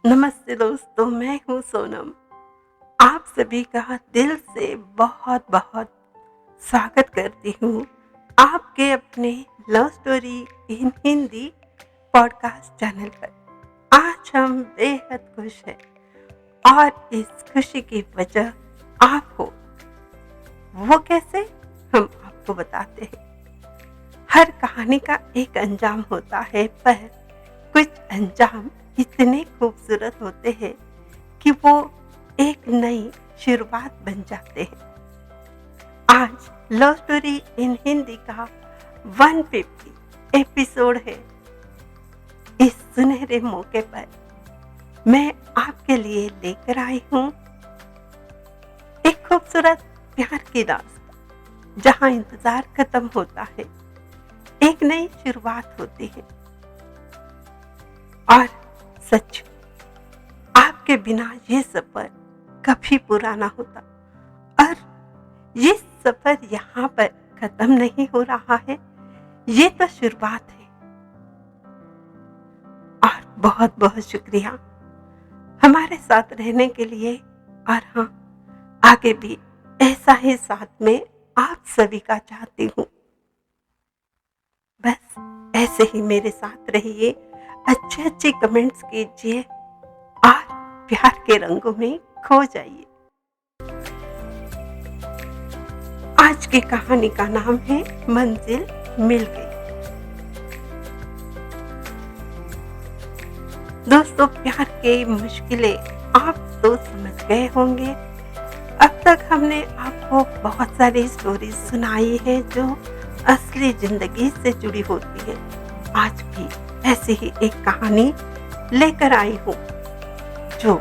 नमस्ते दोस्तों, मैं हूँ सोनम। आप सभी का दिल से बहुत बहुत स्वागत करती हूँ आपके अपने love story in Hindi podcast channel पर। आज हम बेहद खुश हैं और इस खुशी की वजह आप हो। वो कैसे, हम आपको बताते हैं। हर कहानी का एक अंजाम होता है, पर कुछ अंजाम इतने खूबसूरत होते हैं कि वो एक नई शुरुआत बन जाते हैं। आज लव स्टोरी इन हिंदी का 150 एपिसोड है। इस सुनहरे मौके पर मैं आपके लिए लेकर आई हूँ एक खूबसूरत प्यार की दास्तां, जहाँ इंतजार खत्म होता है, एक नई शुरुआत होती है। और सच, आपके बिना ये सफर कभी पूरा ना होता। और ये सफर यहाँ पर खत्म नहीं हो रहा है, ये तो शुरुआत है। और बहुत बहुत शुक्रिया हमारे साथ रहने के लिए। और हाँ, आगे भी ऐसा ही साथ में आप सभी का चाहती हूँ। बस ऐसे ही मेरे साथ रहिए, अच्छे अच्छे कमेंट्स कीजिए और प्यार के रंगों में खो जाइए। आज की कहानी का नाम है मंजिल मिल गई। दोस्तों, प्यार के मुश्किलें आप तो समझ गए होंगे। अब तक हमने आपको बहुत सारी स्टोरीज सुनाई है जो असली जिंदगी से जुड़ी होती है। आज भी ऐसी ही एक कहानी लेकर आई हूँ जो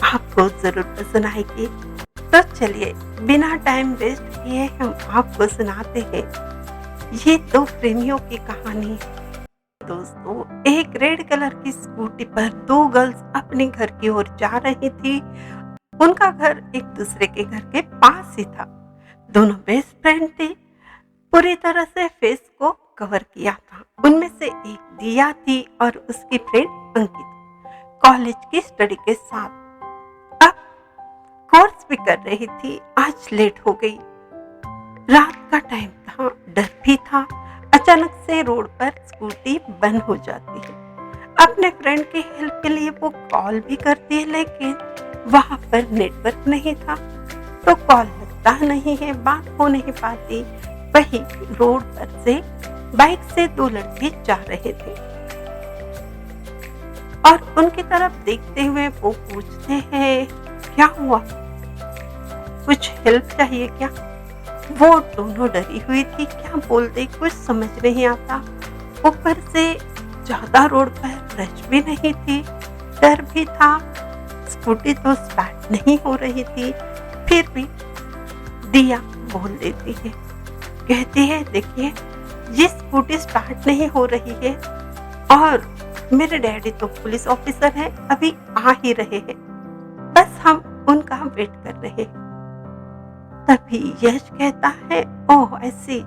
आपको जरूर पसंद आएगी। तो चलिए, बिना टाइम वेस्ट किए हम आपको सुनाते हैं ये दो प्रेमियों की कहानी। दोस्तों, एक रेड कलर की स्कूटी पर दो गर्ल्स अपने घर की ओर जा रही थी। उनका घर एक दूसरे के घर के पास ही था। दोनों बेस्ट फ्रेंड थे, पूरी तरह से फेस को कवर किया था। उनमें से एक दिया थी और उसकी फ्रेंड अंकित कॉलेज की स्टडी के साथ अब कोर्स भी कर रही थी। आज लेट हो गई, रात का टाइम था, डर भी था। अचानक से रोड पर स्कूटी बंद हो जाती है। अपने फ्रेंड की हेल्प के लिए वो कॉल भी करती है, लेकिन वहां पर नेटवर्क नहीं था, तो कॉल लगता नहीं है, बात हो नहीं पाती। वही रोड पर से बाइक से दो लड़के जा रहे थे और उनकी तरफ देखते हुए वो पूछते हैं, क्या हुआ, कुछ हेल्प चाहिए क्या? वो दोनों डरी हुई थी, क्या बोल दे कुछ समझ नहीं आता। ऊपर से ज्यादा रोड पर रश भी नहीं थी, डर भी था। स्कूटी तो स्टार्ट नहीं हो रही थी। फिर भी दिया बोल देती है, कहती है, देखिए ये स्कूटी स्टार्ट नहीं हो रही है और मेरे डैडी तो पुलिस ऑफिसर है, अभी आ ही रहे हैं, बस हम उनका वेट कर रहे हैं। तभी यश कहता है, ओह ऐसी,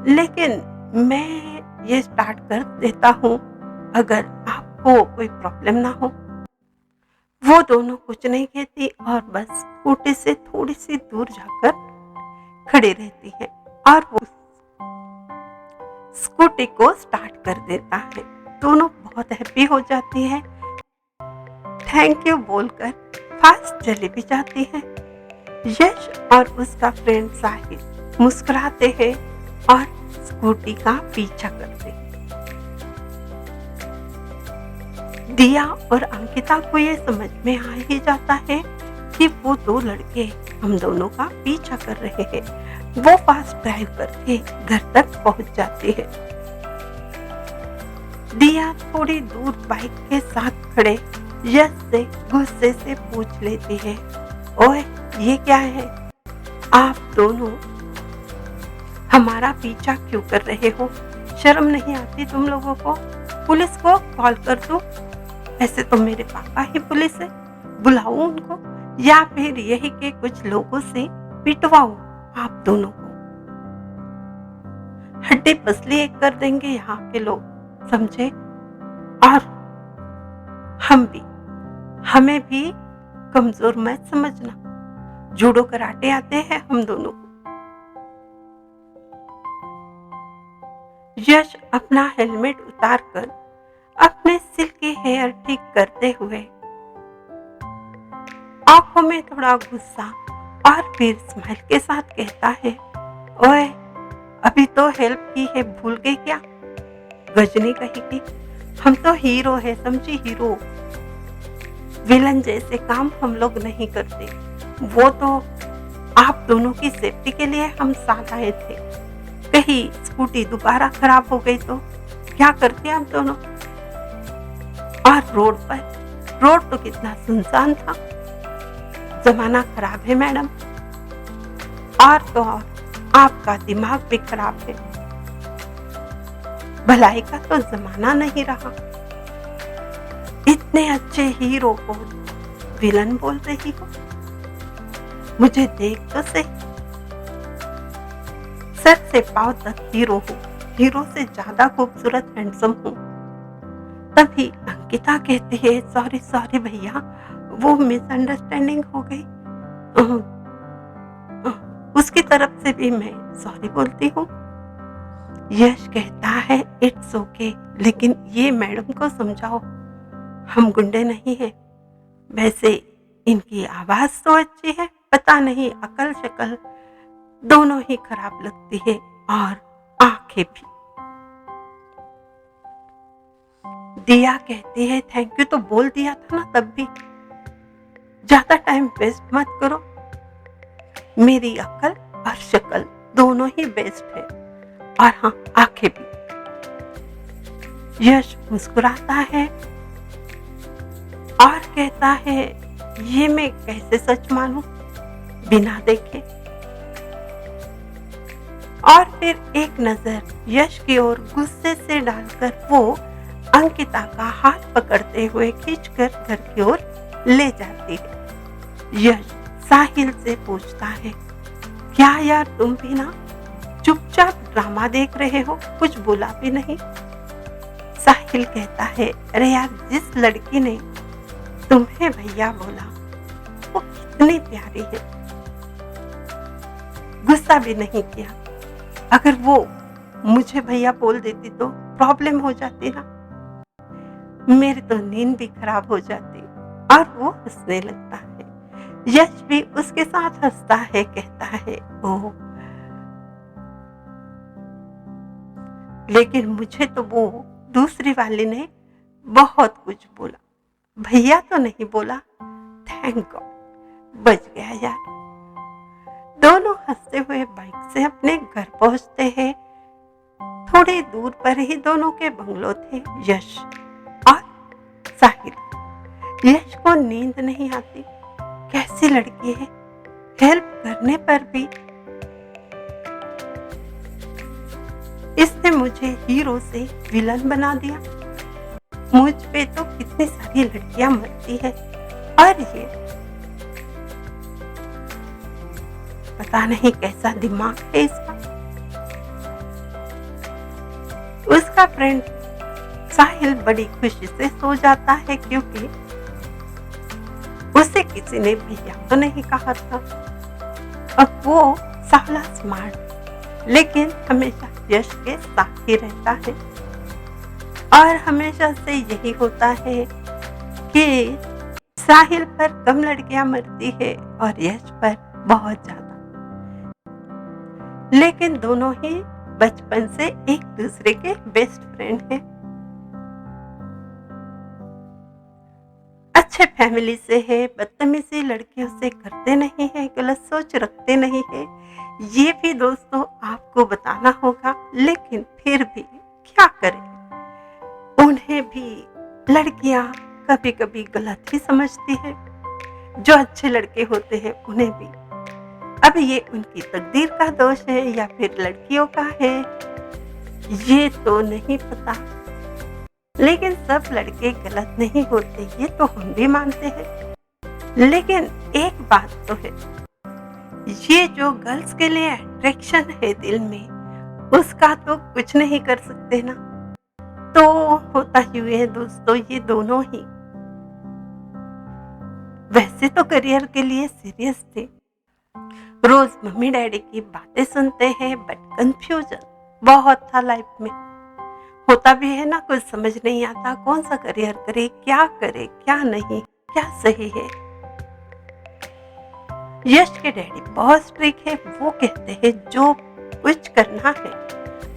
लेकिन मैं ये स्टार्ट कर देता हूँ अगर आपको कोई प्रॉब्लम ना हो। वो दोनों कुछ नहीं कहती और बस स्कूटी से थोड़ी सी दूर जाकर खड़ी रहती है और वो स्कूटी को स्टार्ट कर देता है। दोनों बहुत हैप्पी हो जाती है, थैंक यू बोलकर फास्ट चली भी जाती है। यश और उसका फ्रेंड साहिल मुस्कुराते हैं और स्कूटी का पीछा करते हैं। दिया और अंकिता को ये समझ में आ ही जाता है कि वो दो लड़के हम दोनों का पीछा कर रहे हैं। वो फास्ट ड्राइव करके घर तक पहुंच जाते हैं। दिया थोड़ी दूर बाइक के साथ खड़े यश से गुस्से से पूछ लेती है, ओए ये क्या है, आप दोनों हमारा पीछा क्यों कर रहे हो? शर्म नहीं आती तुम लोगों को? पुलिस को कॉल कर दो, ऐसे तो मेरे पापा ही पुलिस है, बुलाओ उनको, या फिर यही के कुछ लोगों से पिटवाओ आप दोनों को। हड्डी पसली एक कर देंगे यहाँ के लोग, समझे? और हमें भी कमजोर मत समझना। जूडो कराटे आते हैं हम दोनों को। यश अपना हेलमेट उतारकर अपने सिल्की हेयर ठीक करते हुए आंखों में थोड़ा गुस्सा और फिर स्माइल के साथ कहता है, ओए, अभी तो हेल्प की है, भूल गई क्या? गजनी कहेगी, हम तो हीरो है, समझी, हीरो। विलन जैसे काम हम लोग नहीं करते। वो तो आप दोनों की सेफ्टी के लिए हम साथ आए थे। कहीं स्कूटी दोबारा खराब हो गई तो क्या करते आप दोनों? और रोड तो कितना सुनसान था। जमाना खराब है मैडम, और तो और आपका दिमाग भी खराब है। भलाई का तो जमाना नहीं रहा। इतने अच्छे हीरो को विलन बोल रही हो? मुझे देख तो सही, सर से पांव तक हीरो हूँ, हीरो से ज्यादा खूबसूरत हैंडसम हूँ। तभी अंकिता कहती है, सॉरी भैया, वो मिसअंडरस्टैंडिंग हो गई। उसकी तरफ से भी मैं सॉरी बोलती हूँ। यश कहता है, इट्स ओके, लेकिन ये मैडम को समझाओ, हम गुंडे नहीं हैं। वैसे इनकी आवाज तो अच्छी है, पता नहीं अकल शक्ल दोनों ही खराब लगती है, और आंखें भी। दिया कहती है, थैंक यू तो बोल दिया था ना तब भी, ज्यादा टाइम वेस्ट मत करो। मेरी अकल और शक्ल दोनों ही बेस्ट है, और हाँ, आंखें भी। यश मुस्कुराता है और कहता है, ये मैं कैसे सच मानूं बिना देखे? और फिर एक नजर यश की ओर गुस्से से डालकर वो अंकिता का हाथ पकड़ते हुए खींचकर घर की ओर ले जाती है। यश साहिल से पूछता है, क्या यार, तुम भी ना चुपचाप ड्रामा देख रहे हो, कुछ बोला भी नहीं? साहिल कहता है, अरे यार, जिस लड़की ने तुम्हें भैया बोला वो कितनी प्यारी है, गुस्सा भी नहीं किया। अगर वो मुझे भैया बोल देती तो प्रॉब्लम हो जाती ना, मेरी तो नींद भी खराब हो जाती। और वो हंसने लगता है। यश भी उसके साथ हंसता है, कहता है, ओह, लेकिन मुझे तो वो दूसरी वाली ने बहुत कुछ बोला, भैया तो नहीं बोला। थैंक गॉड, बच गया यार। दोनों हंसते हुए बाइक से अपने घर पहुंचते हैं। थोड़ी दूर पर ही दोनों के बंगलो थे, यश और साहिल। यश को नींद नहीं आती, कैसी लड़की है, हेल्प करने पर भी इसने मुझे हीरो से विलन बना दिया। मुझ पे तो कितनी सारी लड़कियां मरती है, और ये पता नहीं कैसा दिमाग है इसका। उसका फ्रेंड साहिल बड़ी खुशी से सो जाता है, क्योंकि उसे किसी ने भैया तो नहीं कहा था। अब वो साला स्मार्ट, लेकिन हमेशा यश के साथ ही रहता है, और हमेशा से यही होता है कि साहिल पर कम लड़कियां मरती है और यश पर बहुत ज्यादा। लेकिन दोनों ही बचपन से एक दूसरे के बेस्ट फ्रेंड हैं। अच्छे फैमिली से है, बदतमीजी लड़कियों से करते नहीं है, गलत सोच रखते नहीं है, ये भी दोस्तों आपको बताना होगा। लेकिन फिर भी क्या करें, उन्हें भी लड़कियां कभी कभी गलत ही समझती है। जो अच्छे लड़के होते हैं उन्हें भी। अब ये उनकी तकदीर का दोष है या फिर लड़कियों का है, ये तो नहीं पता। लेकिन सब लड़के गलत नहीं होते, ये तो हम भी मानते हैं। लेकिन एक बात तो है, ये जो गर्ल्स के लिए अट्रैक्शन है दिल में, उसका तो कुछ नहीं कर सकते ना। तो होता ही है दोस्तों, ये दोनों ही वैसे तो करियर के लिए सीरियस थे। रोज मम्मी डैडी की बातें सुनते हैं, बट कंफ्यूजन बहुत था लाइफ में। होता भी है ना, कुछ समझ नहीं आता कौन सा करियर करे क्या नहीं, क्या सही है। यश के डैडी बहुत स्ट्रिक्ट है। वो कहते हैं जो कुछ करना है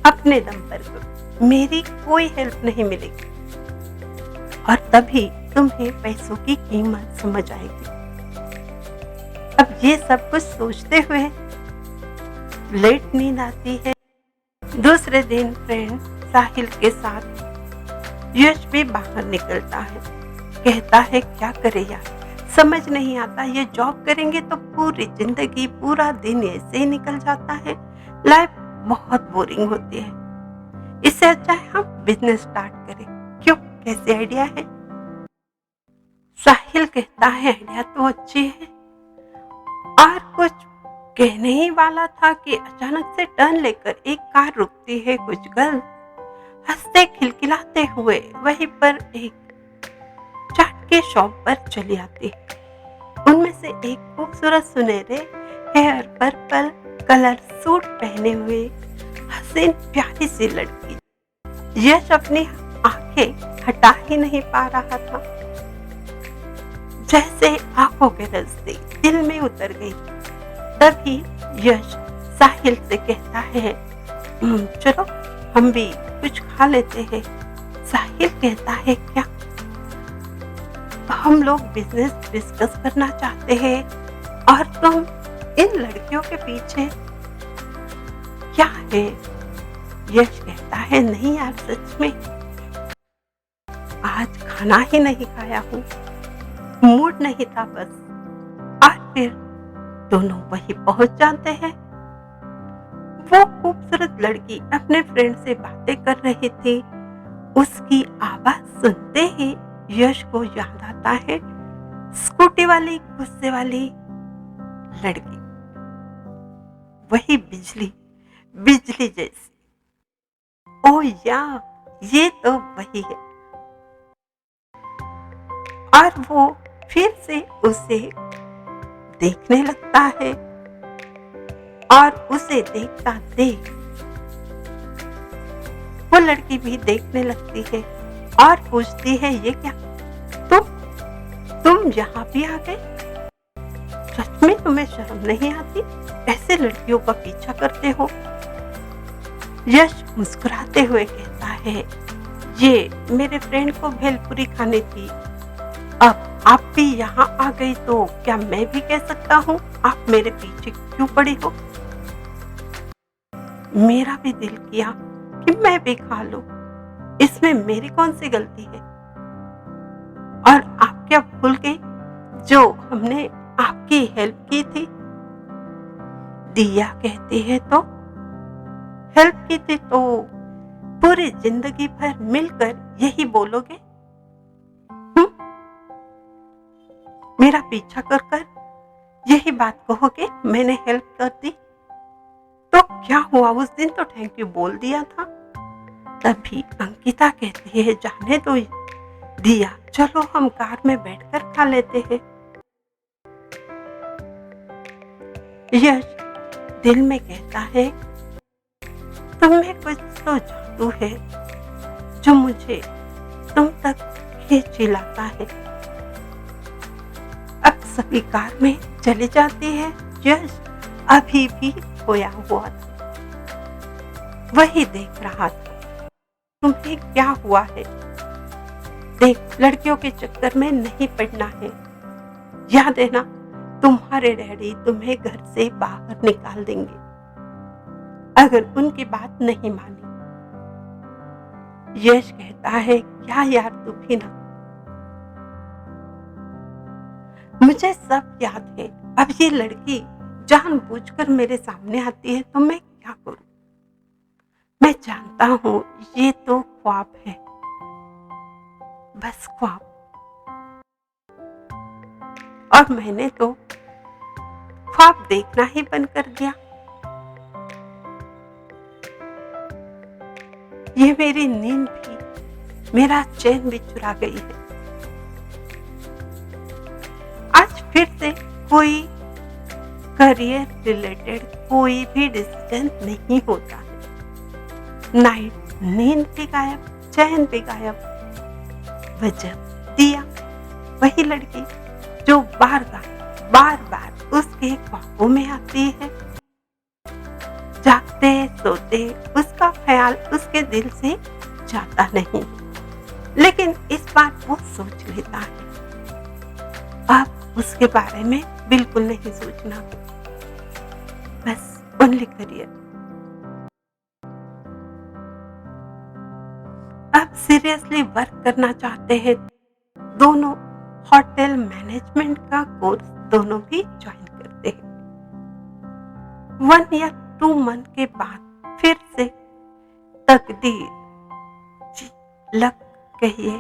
अपने दम पर करो, मेरी कोई हेल्प नहीं मिलेगी, और तभी तुम्हें पैसों की कीमत समझ आएगी। अब ये सब कुछ सोचते हुए लेट नींद आती है। दूसरे दिन फ्रेंड साहिल के साथ यश भी बाहर निकलता है। कहता है क्या करे यार, समझ नहीं आता, ये जॉब करेंगे तो पूरी जिंदगी पूरा दिन ऐसे ही निकल जाता है, लाइफ बहुत बोरिंग होती है। इससे अच्छा है हम बिजनेस स्टार्ट करें। क्यों, कैसे आइडिया है? साहिल कहता है आइडिया तो अच्छी है, और कुछ कहने ही वाला था कि अचानक से टर्न लेकर एक कार रुकती है। कुछ गर्ल हंसते खिलखिलाते हुए वहीं पर एक चाट के शॉप पर चली आती है। उनमें से एक खूबसूरत सुनहरे हेयर पर्पल कलर सूट पहने हुए हसीन प्यारी सी लड़की। यश अपनी आंखें हटा ही नहीं पा रहा था, जैसे आंखों के रास्ते दिल में उतर गई। तभी यश साहिल से कहता है चलो हम भी कुछ खा लेते हैं। साहिल कहता है क्या? हम लोग बिजनेस डिस्कस करना चाहते हैं और तुम इन लड़कियों के पीछे क्या है? यश कहता है नहीं यार, सच में आज खाना ही नहीं खाया हूँ, मूड नहीं था बस। और फिर दोनों वहीं पहुंच जाते हैं। वो खूबसूरत लड़की अपने फ्रेंड से बातें कर रही थी। उसकी आवाज सुनते ही यश को याद आता है स्कूटी वाली गुस्से वाली लड़की, वही बिजली बिजली जैसी। ओ या, ये तो वही है। और वो फिर से उसे देखने लगता है, और उसे देखता देख वो लड़की भी देखने लगती है और पूछती है ये क्या, तुम यहाँ भी आ गए? सच में तुम्हें शर्म नहीं आती? ऐसे लड़कियों का पीछा करते हो? यश मुस्कुराते हुए कहता है ये मेरे फ्रेंड को भेलपुरी खानी थी, अब आप भी यहाँ आ गई तो क्या मैं भी कह सकता हूँ आप मेरे पीछे क्यों पड़ी हो? मेरा भी दिल किया कि मैं भी खा लूं, इसमें मेरी कौन सी गलती है? और आप क्या भूल गए जो हमने आपकी हेल्प की थी? दिया कहती है तो हेल्प की थी तो पूरी जिंदगी भर मिलकर यही बोलोगे? मेरा पीछा कर कर यही बात कहोगे मैंने हेल्प कर दी? तो क्या हुआ, उस दिन तो थैंक यू बोल दिया था। तभी अंकिता कहती है जाने दो दिया, चलो हम कार में बैठकर खा लेते हैं। यश दिल में कहता है तुम्हें कुछ तो जादू है जो मुझे तुम तक खींच लाता है। अब सभी कार में चली जाती है। यश अभी भी खोया हुआ था, वही देख रहा था तुम्हें क्या हुआ है। देख, लड़कियों के चक्कर में नहीं पड़ना है। याद है ना, तुम्हारे डैडी तुम्हें घर से बाहर निकाल देंगे अगर उनकी बात नहीं मानी। यश कहता है क्या यार, तू भी ना, मुझे सब याद है। अब ये लड़की जानबूझकर मेरे सामने आती है तो मैं क्या करूं? मैं जानता हूं ये तो ख्वाब है, बस ख्वाब, और मैंने तो ख्वाब देखना ही बंद कर दिया। ये मेरी नींद भी, मेरा चैन भी चुरा गई है। आज फिर से कोई करियर रिलेटेड कोई भी डिसीजन नहीं होता है। नाइट नींद भी गायब, चैन भी गायब। वजह दिया, वही लड़की जो बार बार उसके ख्वाबों में आती है। जागते सोते उसका ख्याल उसके दिल से जाता नहीं, लेकिन इस बार वो सोच लेता है। अब उसके बारे में बिल्कुल नहीं सोचना, बस ओनली करियर। अब सीरियसली वर्क करना चाहते हैं दोनों। होटल मैनेजमेंट का कोर्स दोनों भी ज्वाइन करते हैं। 1 या 2 मंथ के बाद फिर से तकदीर, लक कहिए,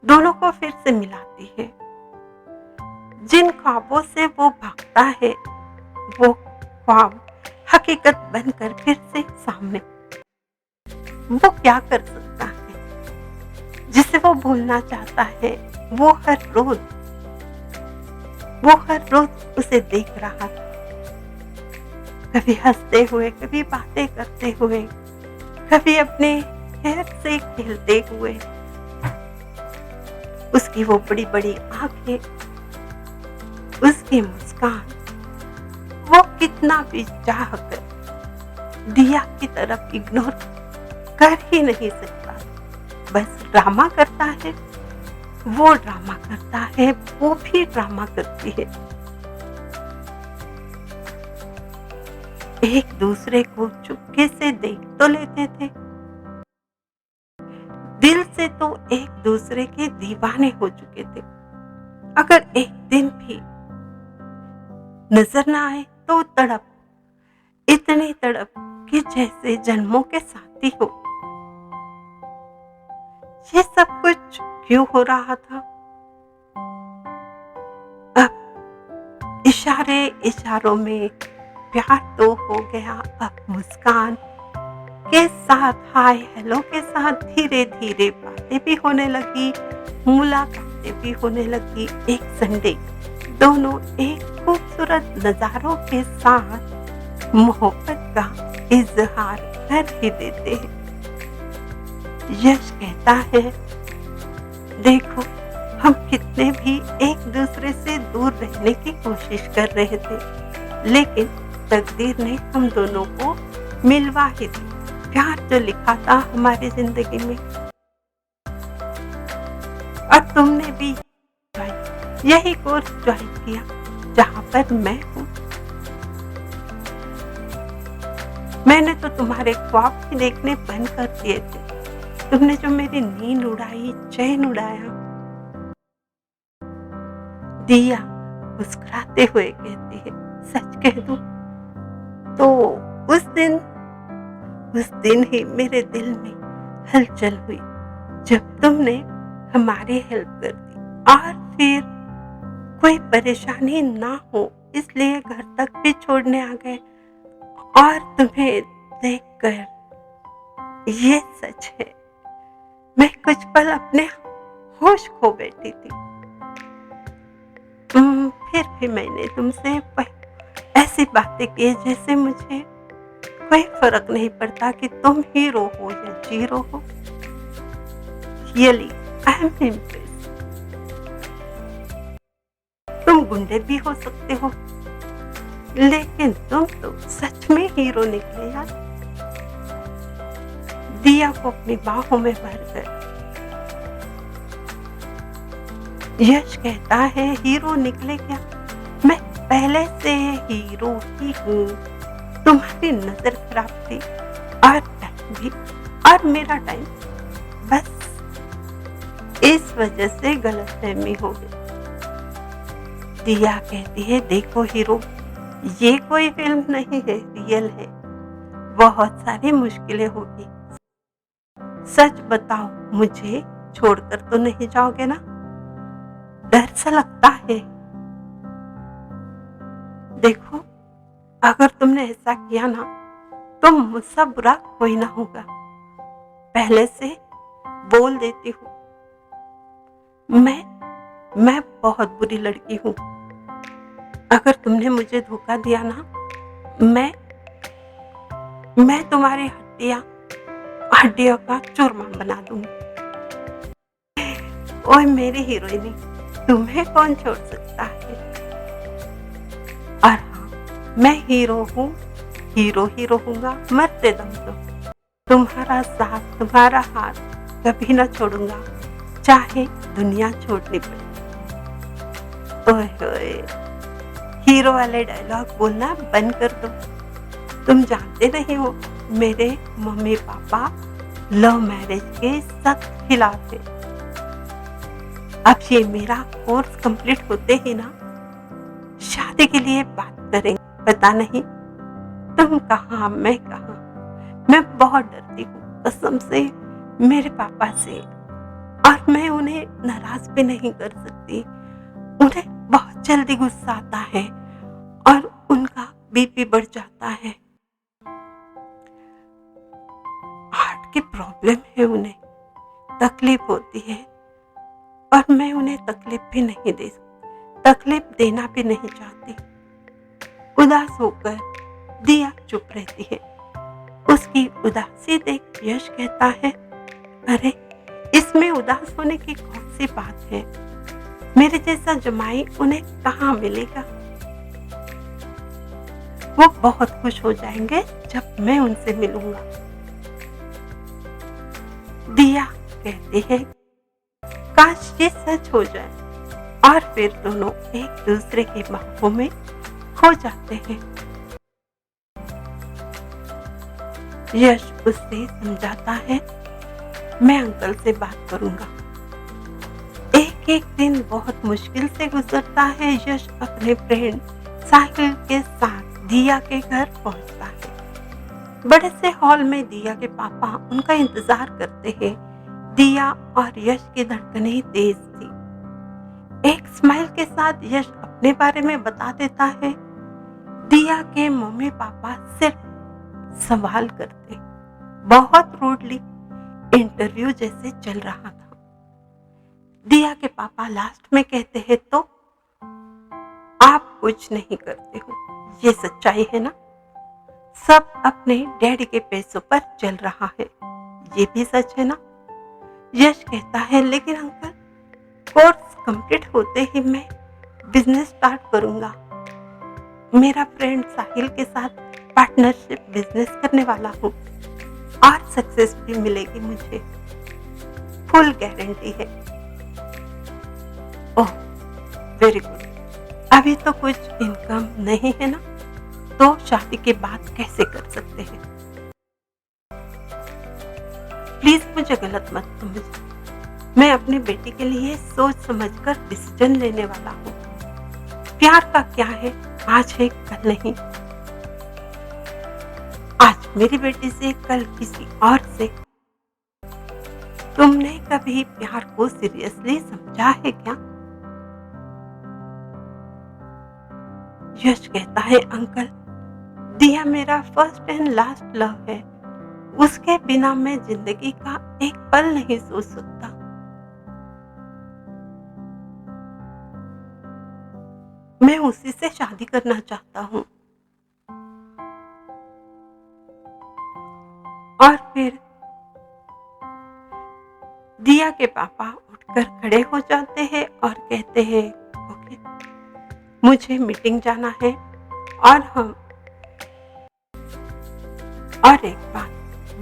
दोनों को फिर से मिलाती है। जिन ख्वाबों से वो भागता है वो ख्वाब हकीकत बनकर फिर से सामने। वो क्या कर सकता है जिसे वो भूलना चाहता है? वो हर रोज उसे देख रहा था, कभी हंसते हुए, कभी बातें करते हुए, कभी अपने हेयर से खेलते हुए। उसकी वो बड़ी बड़ी आंखें, उसकी मुस्कान, वो कितना भी चाह कर दिया की तरफ इग्नोर कर ही नहीं सकता। बस ड्रामा करता है, वो ड्रामा करता है, वो भी ड्रामा करती है। एक दूसरे को चुपके से देख तो लेते थे, दिल से तो एक दूसरे के दीवाने हो चुके थे। अगर एक दिन भी नजर ना आए तो तड़प, इतनी तड़प कि जैसे जन्मों के साथी हो। ये सब कुछ क्यों हो रहा था? अब इशारों में प्यार तो हो गया। अब मुस्कान के साथ, हाय हेलो के साथ धीरे धीरे बातें भी होने लगी, मुलाकातें भी होने लगी। एक संडे दोनों एक खूबसूरत नजारों के साथ मोहब्बत का इजहार कर ही देते हैं। यश कहता है, देखो हम कितने भी एक दूसरे से दूर रहने की कोशिश कर रहे थे, लेकिन तकदीर ने हम दोनों को मिलवा ही दी। प्यार जो लिखा था हमारी जिंदगी में। और तुमने भी यही कोर्स ज्वाइन किया जहां पर मैं हूँ। मैंने तो तुम्हारे ख्वाब भी देखने बंद कर दिए थे। तुमने जो मेरी नींद उड़ाई, चैन उड़ाया। दिया मुस्कुराते हुए कहती है, सच कह दूं तो उस दिन ही मेरे दिल में हलचल हुई जब तुमने हमारी हेल्प कर दी। और फिर कोई परेशानी ना हो इसलिए घर तक भी छोड़ने आ गए। और तुम्हें देखकर ये सच है, मैं कुछ पल अपने होश खो बैठी थी। फिर भी मैंने तुमसे ऐसी बातें की जैसे मुझे कोई फर्क नहीं पड़ता कि तुम हीरो हो या जीरो हो। Really I am impressed. तुम गुंडे भी हो सकते हो, लेकिन तुम तो सच में हीरो निकले यार। दिया को अपनी बाहों में भरकर यश कहता है, हीरो निकले क्या? मैं पहले से हीरो ही हूँ। तुम्हारी नजर खराब थी और टाइम भी, और मेरा टाइम, बस इस वजह से गलतफहमी हो गई। दिया कहती है, देखो हीरो, ये कोई फिल्म नहीं है, रियल है। बहुत सारी मुश्किलें होगी। सच बताओ, मुझे छोड़कर तो नहीं जाओगे ना? डर सा लगता है। देखो, अगर तुमने ऐसा किया ना तो मुझसे बुरा कोई ना होगा। पहले से बोल देती हूँ, मैं बहुत बुरी लड़की हूँ। अगर तुमने मुझे धोखा दिया ना, मैं मैं तुम्हारी हड्डियों का चूरमा बना दूँगी। ओए मेरी हीरोइनी, तुम्हें कौन छोड़ सकता है? और हाँ, मैं हीरो हूँ, हीरो ही रहूँगा मरते दम तक। तुम्हारा साथ, तुम्हारा हाथ कभी ना छोड़ूँगा, चाहे दुनिया छोड़नी पड़े। ओए होए! हीरो वाले डायलॉग बोलना बंद कर दो। तुम जानते नहीं हो, मेरे मम्मी-पापा लव मैरिज के सख्त खिलाफ है। अब ये मेरा कोर्स कंप्लीट होते ही ना शादी के लिए बात करेंगे। पता नहीं तुम कहाँ, मैं कहाँ। मैं बहुत डरती हूँ कसम से मेरे पापा से, और मैं उन्हें नाराज भी नहीं कर सकती। उन्हें बहुत जल्दी गुस्सा आता है और उनका बीपी बढ़ जाता है। हार्ट की प्रॉब्लम है उन्हें, तकलीफ होती है, और मैं उन्हें तकलीफ देना भी नहीं चाहती। उदास होकर दिया चुप रहती है। उसकी उदासी देख यश कहता है, अरे इसमें उदास होने की कौन सी बात है? मेरे जैसा जमाई उन्हें कहाँ मिलेगा? वो बहुत खुश हो जाएंगे जब मैं उनसे मिलूंगा। दिया कहती है, काश ये सच हो जाए, और फिर दोनों एक दूसरे के बाहों में खो जाते हैं। यश उससे समझाता है, मैं अंकल से बात करूंगा। एक एक दिन बहुत मुश्किल से गुजरता है। यश अपने फ्रेंड साहिल के साथ दिया के घर पहुंचता है। बड़े से हॉल में दिया के पापा उनका इंतजार करते हैं। दिया और यश की धड़कनें तेज थी। एक स्माइल के साथ यश अपने बारे में बता देता है। दिया के मम्मी पापा सिर्फ सवाल करते, बहुत रूडली, इंटरव्यू जैसे चल रहा था। दिया के पापा लास्ट में कहते हैं, तो आप कुछ नहीं करते हो, ये सच्चाई है ना? सब अपने डैडी के पैसों पर चल रहा है, ये भी सच है ना? यश कहता है, लेकिन अंकल कोर्स कंप्लीट होते ही मैं बिजनेस स्टार्ट करूंगा। मेरा फ्रेंड साहिल के साथ पार्टनरशिप बिजनेस करने वाला हूँ, और सक्सेस भी मिलेगी मुझे, फुल गारंटी है। Oh very good. अभी तो कुछ इनकम नहीं है ना, तो शादी के बाद कैसे कर सकते हैं? प्लीज मुझे गलत मत समझिए, मैं अपनी बेटी के लिए सोच समझकर डिसीजन लेने वाला हूँ। प्यार का क्या है, आज है कल नहीं। आज मेरी बेटी से, कल किसी और से। तुमने कभी प्यार को सीरियसली समझा है क्या? यश कहता है, अंकल दिया मेरा फर्स्ट एंड लास्ट लव है, उसके बिना मैं जिंदगी का एक पल नहीं सोच सकता। मैं उसी से शादी करना चाहता हूँ। और फिर दिया के पापा उठकर खड़े हो जाते हैं और कहते हैं, ओके मुझे मीटिंग जाना है, और एक बात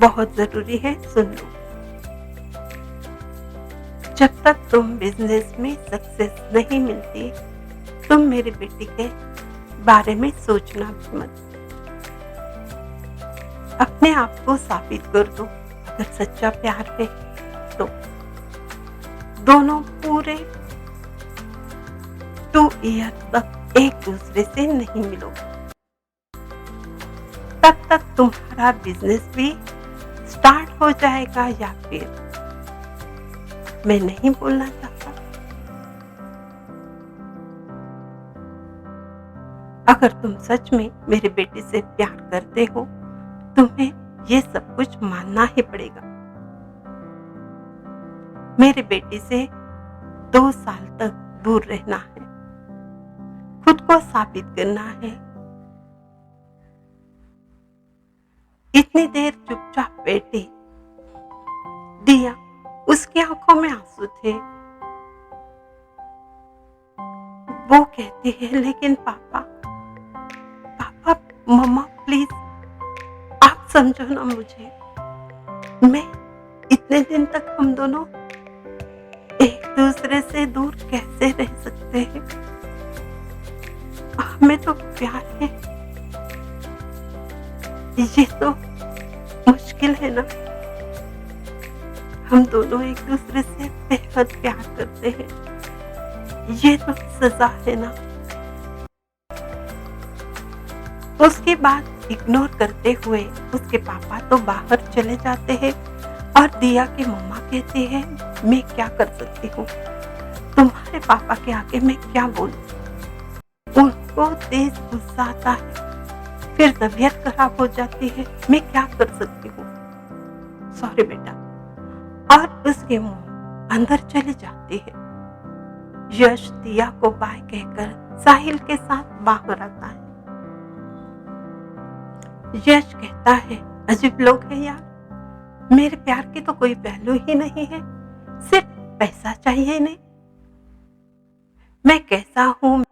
बहुत जरूरी है, सुन लो। जब तक तुम बिजनेस में सक्सेस नहीं मिलती, तुम मेरी बेटी के बारे में सोचना भी मत। अपने आप को साबित कर दो, अगर सच्चा प्यार है तो। दोनों पूरे 2 ईयर तक एक दूसरे से नहीं मिलोगे, तब तक तुम्हारा बिजनेस भी स्टार्ट हो जाएगा, या फिर मैं नहीं बोलना चाहता। अगर तुम सच में मेरी बेटी से प्यार करते हो, तुम्हें ये सब कुछ मानना ही पड़ेगा। मेरी बेटी से 2 साल तक दूर रहना है, खुद को साबित करना है। इतनी देर चुपचाप बैठी दिया, उसकी आंखों में आंसू थे। वो कहती है, लेकिन पापा पापा मम्मा प्लीज आप समझो ना मुझे। मैं इतने दिन तक हम दोनों एक दूसरे से दूर कैसे रह सकते हैं? हमें तो प्यार है, ये तो मुश्किल है ना। हम दोनों एक दूसरे से बेहद प्यार करते हैं, ये तो सजा है ना। उसकी बात इग्नोर करते हुए उसके पापा तो बाहर चले जाते हैं और दिया की मम्मा कहती है, मैं क्या कर सकती हूँ, तुम्हारे पापा के आगे मैं क्या बोलूँ। उनको तेज गुस्सा आता है, फिर तबीयत खराब हो जाती है, मैं क्या कर सकती हूँ, सॉरी बेटा। और उसकी मम्मा अंदर चली जाती है। यश दिया को बाय कहकर साहिल के साथ बाहर आता है। यश कहता है, अजीब लोग हैं यार, मेरे प्यार की तो कोई वैल्यू ही नहीं है, सिर्फ पैसा चाहिए इन्हें। मैं कैसा हूँ,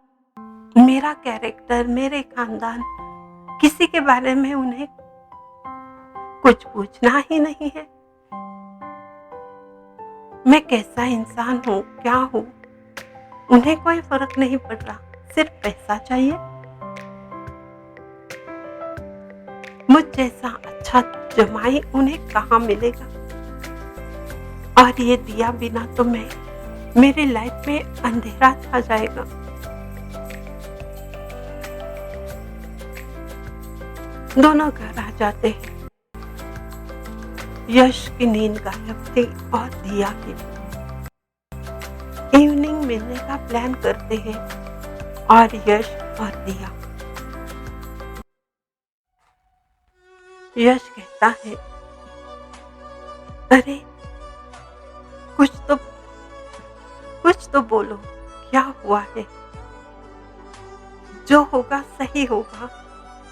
मेरा कैरेक्टर, मेरे खानदान, किसी के बारे में उन्हें कुछ पूछना ही नहीं है। मैं कैसा इंसान हूँ, क्या हूँ, उन्हें कोई फर्क नहीं पड़ रहा, सिर्फ पैसा चाहिए। मुझ जैसा अच्छा जमाई उन्हें कहाँ मिलेगा। और ये दिया बिना तो मेरी लाइफ में अंधेरा छा जाएगा। दोनों घर आ जाते हैं। यश की नींद गायब थी और दिया की। इवनिंग मिलने का प्लान करते हैं और यश और दिया। यश कहता है, अरे कुछ तो बोलो, क्या हुआ है? जो होगा सही होगा,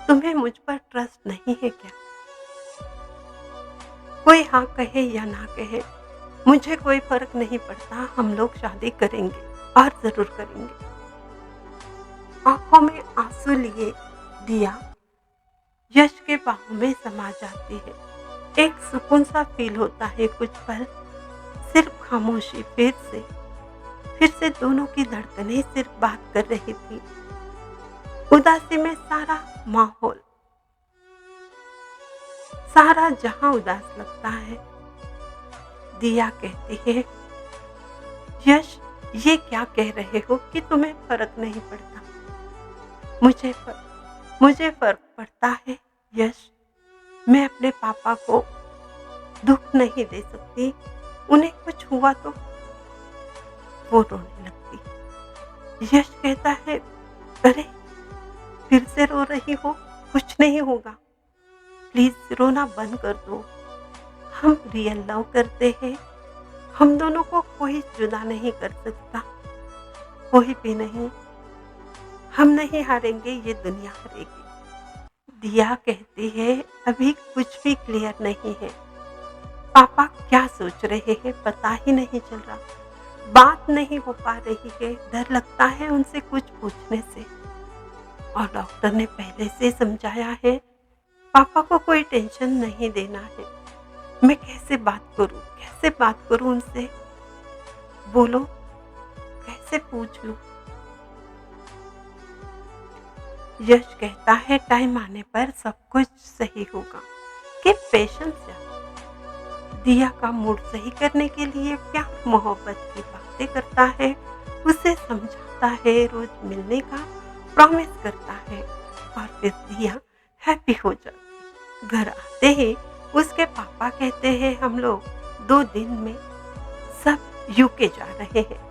तुम्हें मुझ पर ट्रस्ट नहीं है क्या? कोई हाँ कहे या ना कहे, मुझे कोई फर्क नहीं पड़ता, हम लोग शादी करेंगे और जरूर करेंगे। आंखों में आंसू लिए दिया यश के बाहों में समा जाती है। एक सुकून सा फील होता है कुछ पल। सिर्फ खामोशी, फिर से दोनों की धड़कनें सिर्फ बात कर रही थी। उदासी में सारा माहौल, सारा जहां उदास लगता है। दिया कहती है, यश ये क्या कह रहे हो कि तुम्हें फर्क नहीं पड़ता? मुझे फर्क पड़ता है यश। मैं अपने पापा को दुख नहीं दे सकती, उन्हें कुछ हुआ तो। वो रोने लगती। यश कहता है, अरे फिर से रो रही हो, कुछ नहीं होगा, प्लीज रोना बंद कर दो। हम रियल लव करते हैं, हम दोनों को कोई जुदा नहीं कर सकता, कोई भी नहीं। हम नहीं हारेंगे, ये दुनिया हारेगी। दिया कहती है, अभी कुछ भी क्लियर नहीं है। पापा क्या सोच रहे हैं पता ही नहीं चल रहा, बात नहीं हो पा रही है, डर लगता है उनसे कुछ पूछने से। और डॉक्टर ने पहले से समझाया है, पापा को कोई टेंशन नहीं देना है। मैं कैसे बात करूं उनसे? बोलो, कैसे पूछ लूं? यश कहता है, टाइम आने पर सब कुछ सही होगा, कि पेशेंस है। दिया का मूड सही करने के लिए प्यार मोहब्बत की बातें करता है, उसे समझाता है, रोज मिलने का प्रॉमिस करता है। और फिर दिया हैप्पी हो जाती। घर आते ही उसके पापा कहते हैं, हम लोग 2 दिन में सब यूके जा रहे हैं।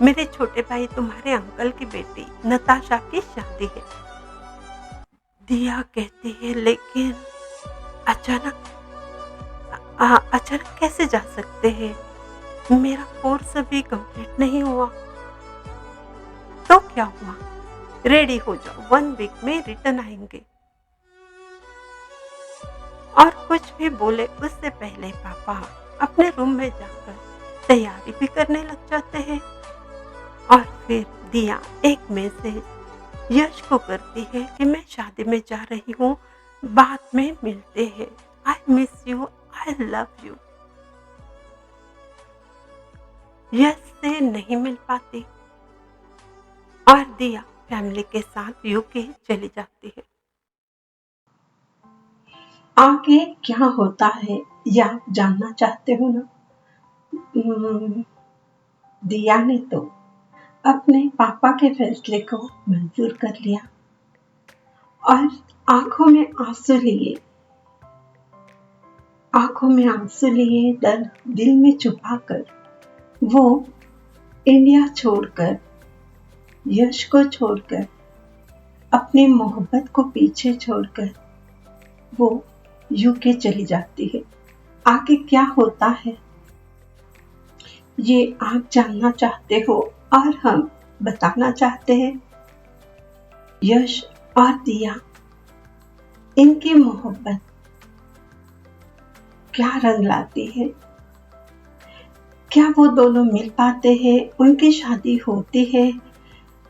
मेरे छोटे भाई तुम्हारे अंकल की बेटी नताशा की शादी है। दिया कहती है, लेकिन अचानक कैसे जा सकते हैं? मेरा कोर्स अभी कंप्लीट नहीं हुआ। तो क्या हुआ, रेडी हो जाओ, 1 वीक में रिटर्न आएंगे। और कुछ भी बोले उससे पहले पापा अपने रूम में जाकर तैयारी भी करने लग जाते हैं। और फिर दिया एक मैसेज यश को करती है कि मैं शादी में जा रही हूँ, बाद में मिलते हैं, I miss you, I love you. Yash से नहीं मिल पाती और दिया फैमिली के साथ यूके चली जाती है। आगे क्या होता है या जानना चाहते हो ना? दिया ने तो अपने पापा के फैसले को मंजूर कर लिया और आंखों में आंसू लिए, दर्द दिल में छुपाकर वो इंडिया छोड़कर, यश को छोड़कर, अपनी मोहब्बत को पीछे छोड़कर वो यूके चली जाती है। आगे क्या होता है ये आप जानना चाहते हो और हम बताना चाहते हैं। यश और दिया, इनकी मोहब्बत क्या रंग लाती है? क्या वो दोनों मिल पाते हैं? उनकी शादी होती है?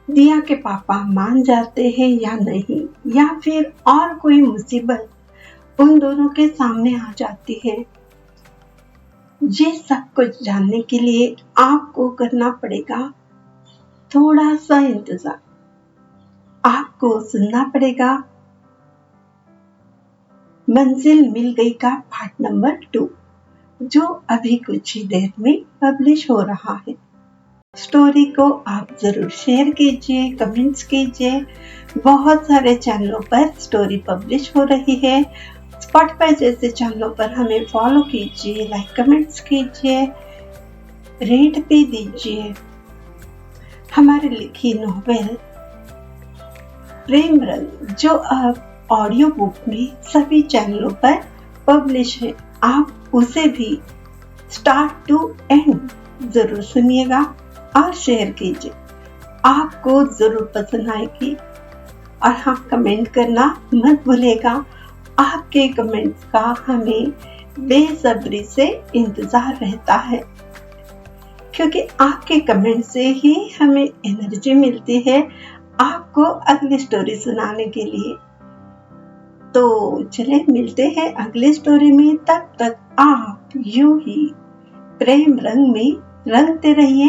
दिया के पापा मान जाते हैं या नहीं, या फिर और कोई मुसीबत उन दोनों के सामने आ जाती है? ये सब कुछ जानने के लिए आपको करना पड़ेगा थोड़ा सा इंतजार। आपको सुनना पड़ेगा मंजिल मिल गई का पार्ट नंबर 2, जो अभी कुछ ही देर में पब्लिश हो रहा है। स्टोरी को आप जरूर शेयर कीजिए, कमेंट्स कीजिए। बहुत सारे चैनलों पर स्टोरी पब्लिश हो रही है। स्पॉटिफाई जैसे चैनलों पर हमें फॉलो कीजिए, लाइक कमेंट्स कीजिए, रेट भी दीजिए। हमारी लिखी नॉवेल प्रेम रंग, जो अब ऑडियो बुक में सभी चैनलों पर पब्लिश है, आप उसे भी स्टार्ट टू एंड जरूर सुनिएगा और शेयर कीजिए। आपको जरूर पसंद आएगी। और हाँ, कमेंट करना मत भूलिएगा। आपके कमेंट्स का हमें बेसब्री से इंतजार रहता है, क्योंकि आपके कमेंट से ही हमें एनर्जी मिलती है आपको अगली स्टोरी सुनाने के लिए। तो चले मिलते हैं अगली स्टोरी में। तब तक आप यूं ही प्रेम रंग में रंगते रहिए।